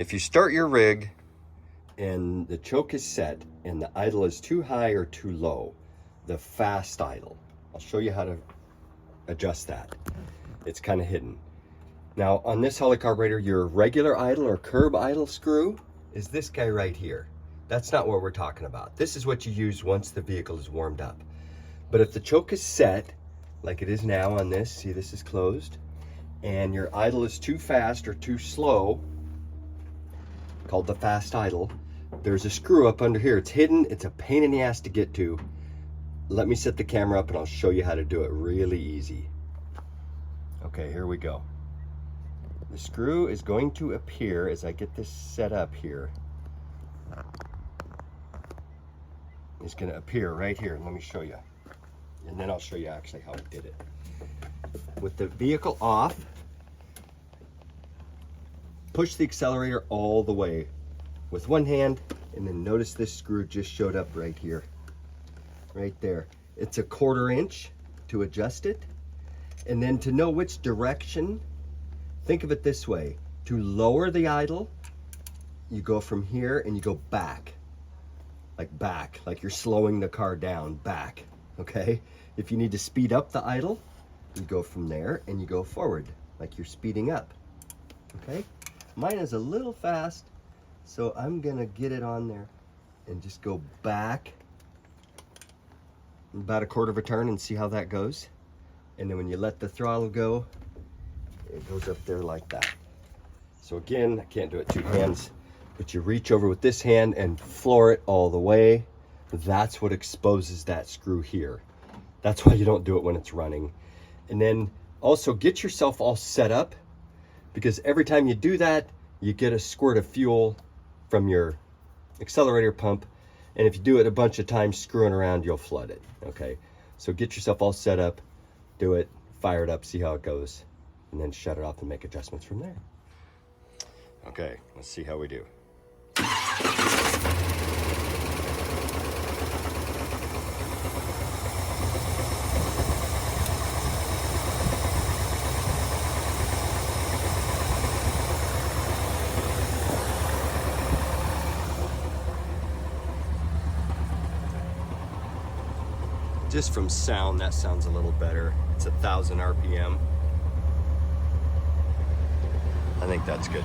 If you start your rig and the choke is set and the idle is too high or too low, the fast idle, I'll show you how to adjust that. It's kind of hidden. Now on this Holley carburetor, your regular idle or curb idle screw is this guy right here. That's not what we're talking about. This is what you use once the vehicle is warmed up. But if the choke is set, like it is now on this, see this is closed, and your idle is too fast or too slow, called the fast idle, there's a screw up under here. It's hidden, it's a pain in the ass to get to. Let me set the camera up and I'll show you how to do it really easy. Okay, here we go. The screw is going to appear as I get this set up here. It's going to appear right here. Let me show you. And then I'll show you actually how I did it. With the vehicle off, push the accelerator all the way with one hand, and then notice this screw just showed up right here. Right there. It's a 1/4 inch to adjust it. And then to know which direction, think of it this way. To lower the idle, you go from here and you go back. Like you're slowing the car down, back, okay? If you need to speed up the idle, you go from there and you go forward, like you're speeding up, okay? Mine is a little fast, so I'm gonna get it on there and just go back about a 1/4 turn and see how that goes. And then when you let the throttle go, it goes up there like that. So again, I can't do it two hands, but you reach over with this hand and floor it all the way. That's what exposes that screw here. That's why you don't do it when it's running. And then also get yourself all set up, because every time you do that, you get a squirt of fuel from your accelerator pump. And if you do it a bunch of times screwing around, you'll flood it, okay? So get yourself all set up, do it, fire it up, see how it goes, and then shut it off and make adjustments from there. Okay, let's see how we do. Just from sound, that sounds a little better. It's 1,000 RPM. I think that's good.